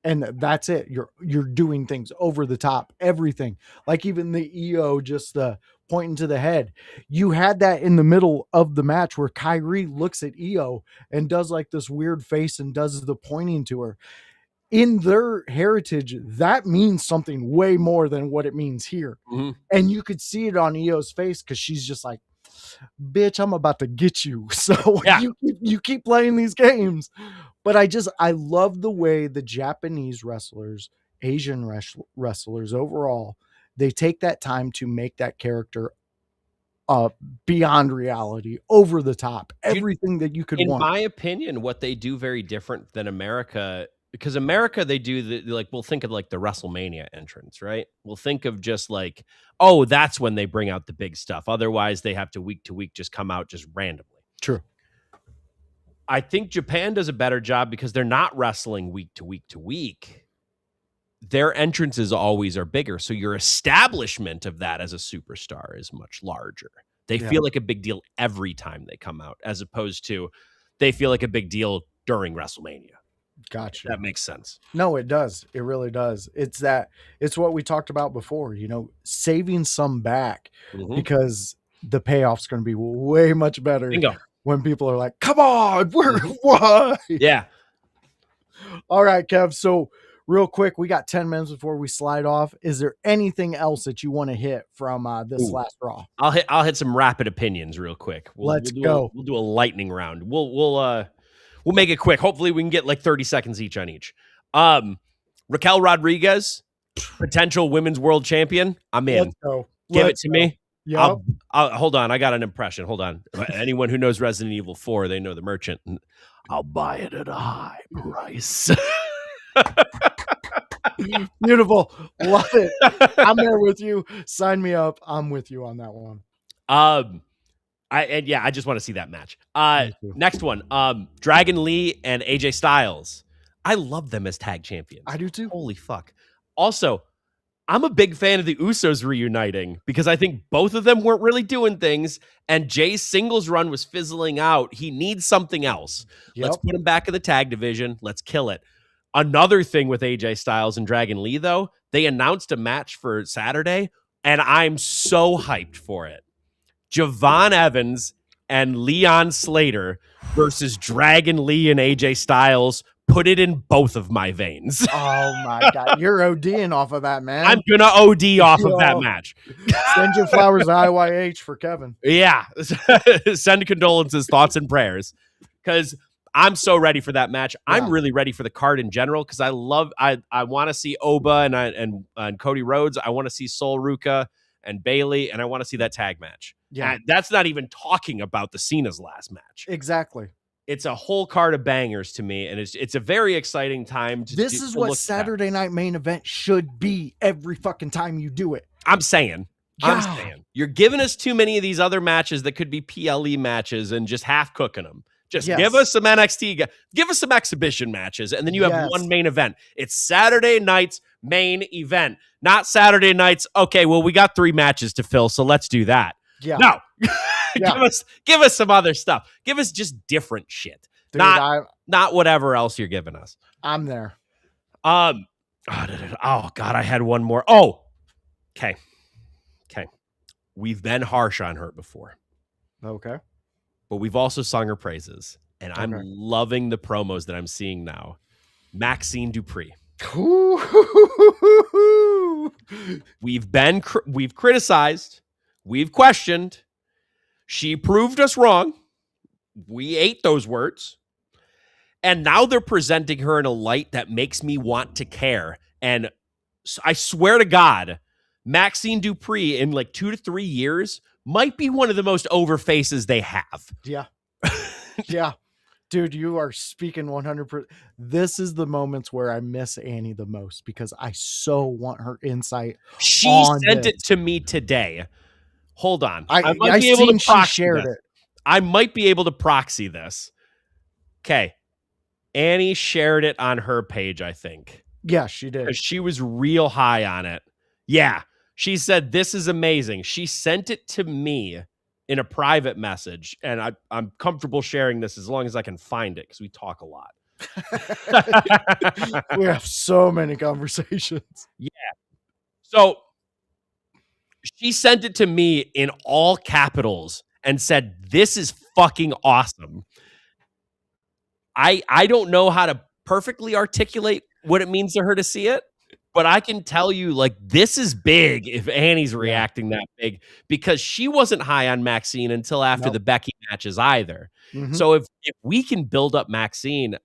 and that's it. You're doing things over the top, everything. Like even the EO, just the pointing to the head. You had that in the middle of the match where Kyrie looks at EO and does like this weird face and does the pointing to her. In their heritage, that means something way more than what it means here. Mhm. And you could see it on EO's face because she's just like, bitch, I'm about to get you. So Yeah. you keep playing these games. But I love the way the Japanese wrestlers, Asian wrestlers overall, they take that time to make that character uh beyond reality, over the top, You everything that you could In want. my opinion, what they do very different than America, because America, they do like, we'll think of like the WrestleMania entrance, right? We'll think of just like, oh, that's when they bring out the big stuff. Otherwise, they have to week just come out just randomly. True. I think Japan does a better job because they're not wrestling week to week to week. Their entrances always are bigger. So your establishment of that as a superstar is much larger. They Yeah. feel like a big deal every time they come out, as opposed to they feel like a big deal during WrestleMania. Gotcha. That makes sense. No, it does. It really does. It's what we talked about before, saving some back, Mhm. because the payoff's going to be way much better Bingo. when people are like, come on, Mhm. why? Yeah. All right, Kev. So real quick, we got 10 minutes before we slide off. Is there anything else that you want to hit from this Ooh. last Raw? I'll hit some rapid opinions real quick. Let's go. We'll do a lightning round. We'll make it quick. Hopefully we can get like 30 seconds each on each. Raquel Rodriguez, potential women's world champion. I'm in. Let's go. Give Let's it to go. me. Yep. I'll hold on. I got an impression. Hold on. Anyone who knows Resident Evil 4, they know the merchant. I'll buy it at a high price. Beautiful. Love it. I'm there with you. Sign me up. I'm with you on that one. I just want to see that match. Next one. Dragon Lee and AJ Styles. I love them as tag champions. I do too. Holy fuck. Also, I'm a big fan of the Usos reuniting because I think both of them weren't really doing things, and Jay's singles run was fizzling out. He needs something else. Let's put him back in the tag division. Let's kill it. Another thing with AJ Styles and Dragon Lee, though, they announced a match for Saturday, and I'm so hyped for it. Javon Evans and Leon Slater versus Dragon Lee and AJ Styles. Put it in both of my veins. Oh my God. You're ODing off of that, man. I'm going to OD off of that match. Send your flowers to IYH for Kevin. Yeah. Send condolences, thoughts, and prayers. Because I'm so ready for that match. Yeah. I'm really ready for the card in general because I want to see Oba and Cody Rhodes. I want to see Sol Ruka and Bailey, and I want to see that tag match. Yeah. And that's not even talking about the Cena's last match. Exactly. It's a whole card of bangers to me, and it's a very exciting time. This is what Saturday Night Main Event should be every fucking time you do it. I'm saying. You're giving us too many of these other matches that could be PLE matches and just half cooking them. Just give us some NXT, give us some exhibition matches, and then you have one main event. It's Saturday night's main event, not Saturday night's, okay, well, we got 3 matches to fill, so let's do that. Yeah. No. Give us some other stuff. Give us just different shit. Dude, not whatever else you're giving us. I'm there. Oh God, I had one more. Oh, okay. We've been harsh on her before. Okay. But we've also sung her praises. And I'm loving the promos that I'm seeing now. Maxine Dupree. We've criticized. We've questioned. She proved us wrong. We ate those words. And now they're presenting her in a light that makes me want to care. And I swear to God, Maxine Dupree in like 2 to 3 years might be one of the most over faces they have. Yeah. Yeah. Dude, you are speaking 100%. This is the moments where I miss Annie the most because I so want her insight. She sent it to me today. Hold on. I might be able to proxy this. I might be able to proxy this. Okay. Annie shared it on her page, I think. Yeah, she did. Because she was real high on it. Yeah. She said, this is amazing. She sent it to me in a private message, and I'm comfortable sharing this as long as I can find it because we talk a lot. We have so many conversations. Yeah. So she sent it to me in all capitals and said, this is fucking awesome. I don't know how to perfectly articulate what it means to her to see it, but I can tell you, like, this is big if Annie's reacting that big because she wasn't high on Maxine until after the Becky matches either. Mm-hmm. So if we can build up Maxine,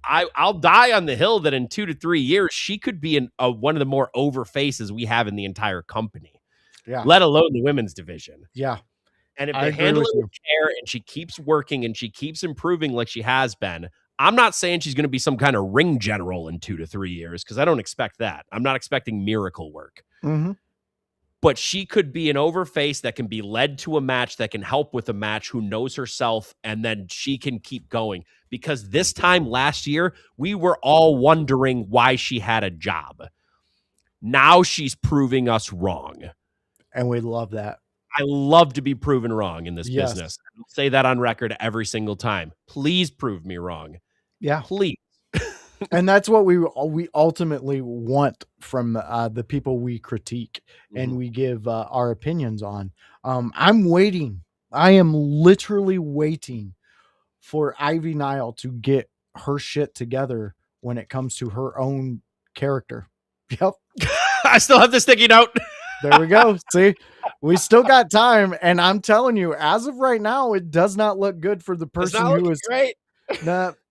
I'll die on the hill that in 2 to 3 years, she could be one of the more over faces we have in the entire company, let alone the women's division. Yeah. And if they handle it with care and she keeps working and she keeps improving like she has been, I'm not saying she's going to be some kind of ring general in 2 to 3 years because I don't expect that. I'm not expecting miracle work. Mm-hmm. But she could be an overface that can be led to a match, that can help with a match, who knows herself, and then she can keep going. Because this time last year, we were all wondering why she had a job. Now she's proving us wrong. And we love that. I love to be proven wrong in this business. I'll say that on record every single time. Please prove me wrong. Yeah. Please. And that's what we ultimately want from the people we critique and we give our opinions on. I'm waiting. I am literally waiting for Ivy Nile to get her shit together when it comes to her own character. Yep. I still have the sticky note. There we go. See, we still got time. And I'm telling you, as of right now, it does not look good for the person who is great.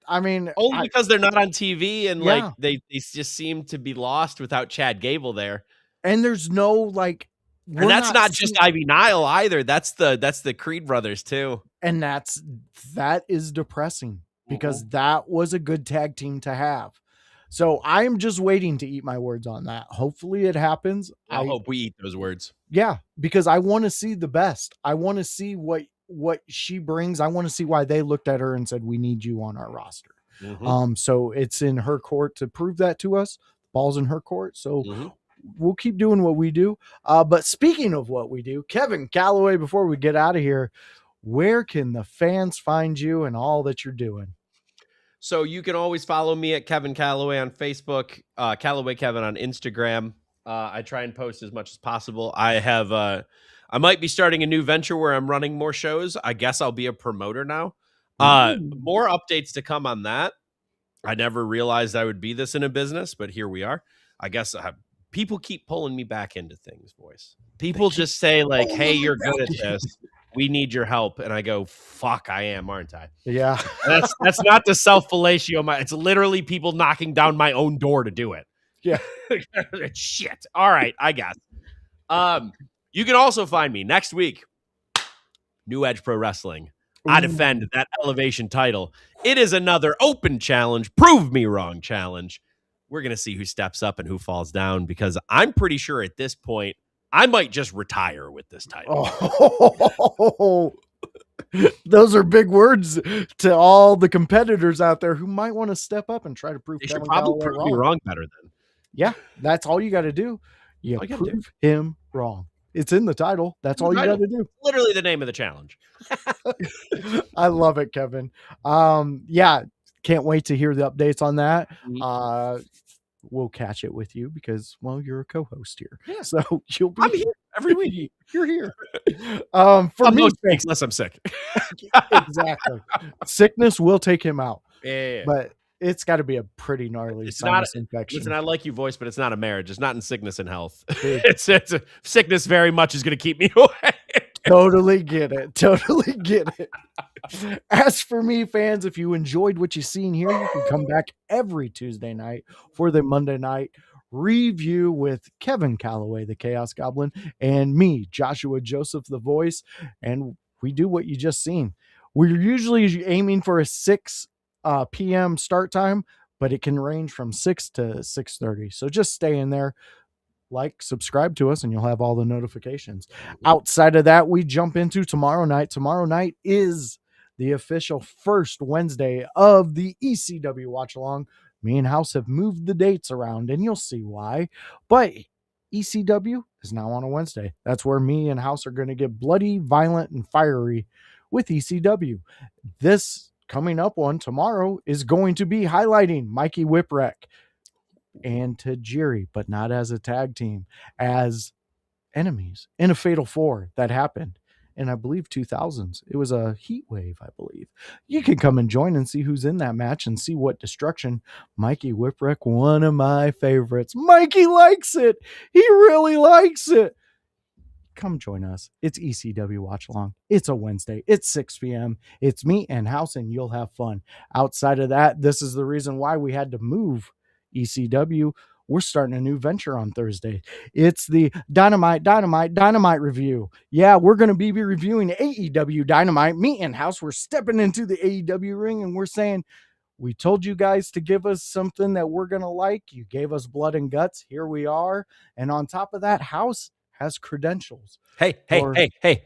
I mean, only because they're not on TV and like they just seem to be lost without Chad Gable there. And there's no like, and that's not just Ivy Nile either. That's the Creed brothers too. And that is depressing because that was a good tag team to have. So I'm just waiting to eat my words on that. Hopefully it happens. I hope we eat those words. Yeah, because I want to see the best. I want to see what she brings. I want to see why they looked at her and said, we need you on our roster. Mm-hmm. So it's in her court to prove that to us. Ball's in her court. So we'll keep doing what we do. But speaking of what we do, Kevin Kalloway, before we get out of here, where can the fans find you and all that you're doing? So you can always follow me at Kevin Kalloway on Facebook, Kalloway Kevin on Instagram. I try and post as much as possible. I might be starting a new venture where I'm running more shows. I guess I'll be a promoter now. More updates to come on that. I never realized I would be this in a business, but here we are. I guess people keep pulling me back into things, boys. People just say like, hey, you're good at this. We need your help. And I go, fuck, I am, aren't I? Yeah. That's not the self-fellatio. It's literally people knocking down my own door to do it. Yeah. Shit. All right, I guess. You can also find me next week. New Edge Pro Wrestling. I defend that elevation title. It is another open challenge. Prove me wrong challenge. We're going to see who steps up and who falls down, because I'm pretty sure at this point, I might just retire with this title. Oh, those are big words to all the competitors out there who might want to step up and try to prove They should probably prove me wrong better then. Yeah, that's all you got to do. You prove him wrong. It's in the title. That's all you got to do. Literally the name of the challenge. I love it, Kevin. Yeah, can't wait to hear the updates on that. We'll catch it with you because, well, you're a co-host here. Yeah. So you'll be here every week. You're here. For me, unless I'm sick. Exactly. Sickness will take him out. Yeah. But it's got to be a pretty gnarly sinus infection. Listen, I like you, voice, but it's not a marriage. It's not in sickness and health. It's a sickness very much is going to keep me away. Totally get it. Totally get it. As for me, fans, if you enjoyed what you've seen here, you can come back every Tuesday night for the Monday night review with Kevin Kalloway, the Chaos Goblin, and me, Joshua Joseph, the voice. And we do what you just seen. We're usually aiming for a 6 p.m. start time, but it can range from 6 to 6:30. So just stay in there. Like, subscribe to us, and you'll have all the notifications. Outside of that, we jump into tomorrow night. Tomorrow night is the official first Wednesday of the ECW Watch Along. Me and House have moved the dates around, and you'll see why. But ECW is now on a Wednesday. That's where me and House are going to get bloody, violent, and fiery with ECW. This coming up one tomorrow is going to be highlighting Mikey Whipwreck and Tajiri, but not as a tag team, as enemies in a fatal 4 that happened in, I believe, 2000s. It was a heat wave, I believe. You can come and join and see who's in that match and see what destruction. Mikey Whipwreck, one of my favorites. Mikey likes it. He really likes it. Come join us. It's ECW Watch Along. It's a Wednesday. It's 6 p.m. It's me and House, and you'll have fun. Outside of that, this is the reason why we had to move ECW. We're starting a new venture on Thursday. It's the Dynamite review. Yeah, we're going to be reviewing AEW Dynamite. Me and House, we're stepping into the AEW ring, and we're saying, we told you guys to give us something that we're going to like. You gave us blood and guts. Here we are. And on top of that, House has credentials. Hey,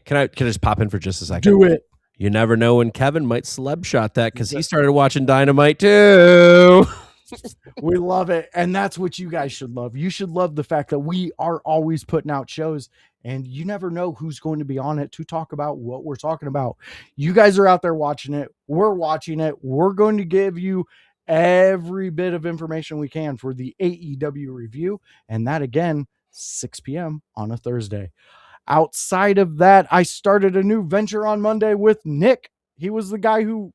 can I just pop in for just a second? Do it. You never know when Kevin might celeb shot that, because he started watching Dynamite too. We love it. And that's what you guys should love. You should love the fact that we are always putting out shows, and you never know who's going to be on it to talk about what we're talking about. You guys are out there watching it. We're watching it. We're going to give you every bit of information we can for the AEW review. And that, again, 6 p.m. on a Thursday. Outside of that, I started a new venture on Monday with Nick. He was the guy who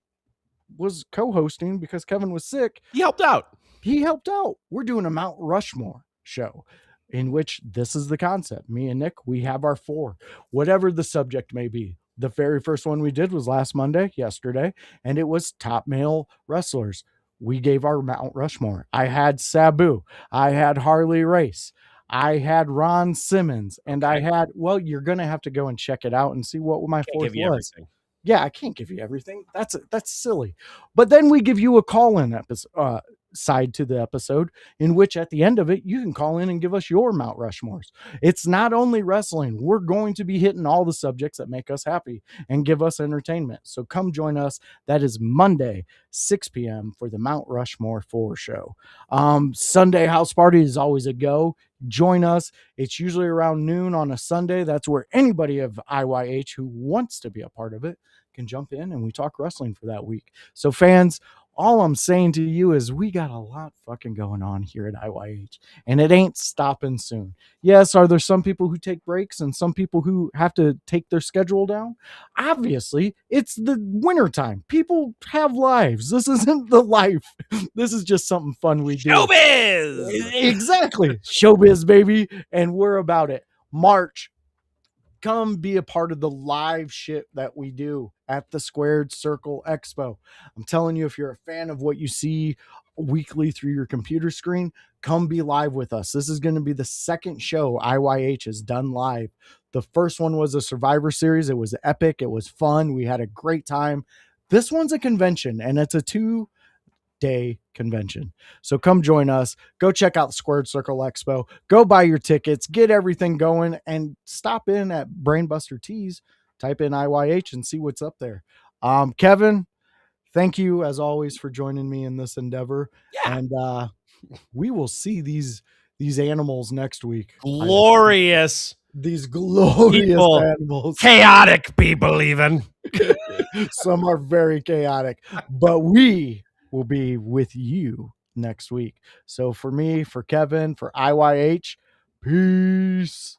was co-hosting because Kevin was sick. He helped out. We're doing a Mount Rushmore show in which this is the concept. Me and Nick, we have our 4, whatever the subject may be. The very first one we did was yesterday, and it was top male wrestlers. We gave our Mount Rushmore. I had Sabu. I had Harley Race. I had Ron Simmons, and I had, well, you're going to have to go and check it out and see what my 4th was. Yeah, I can't give you everything. That's silly. But then we give you a call-in episode side to the episode, in which at the end of it, you can call in and give us your Mount Rushmores. It's not only wrestling. We're going to be hitting all the subjects that make us happy and give us entertainment. So come join us. That is Monday, 6 p.m. for the Mount Rushmore 4 show. Sunday house party is always a go. Join us. It's usually around noon on a Sunday. That's where anybody of IYH who wants to be a part of it can jump in, and we talk wrestling for that week. So fans, all I'm saying to you is we got a lot fucking going on here at IYH, and it ain't stopping soon. Yes, are there some people who take breaks and some people who have to take their schedule down? Obviously, it's the wintertime. People have lives. This isn't the life. This is just something fun we do. Showbiz! Exactly. Showbiz, baby. And we're about it. March. Come be a part of the live shit that we do at the Squared Circle Expo. I'm telling you, if you're a fan of what you see weekly through your computer screen, come be live with us. This is going to be the second show IYH has done live. The first one was a Survivor Series. It was epic. It was fun. We had a great time. This one's a convention, and it's a 2-day convention. So come join us. Go check out the Squared Circle Expo. Go buy your tickets. Get everything going, and stop in at Brainbuster Tees. Type in IYH and see what's up there. Kevin, thank you as always for joining me in this endeavor. Yeah. And we will see these animals next week. Glorious. These glorious People. animals. Chaotic people, even. Some are very chaotic, but we will be with you next week. So for me, for Kevin, for IYH, peace.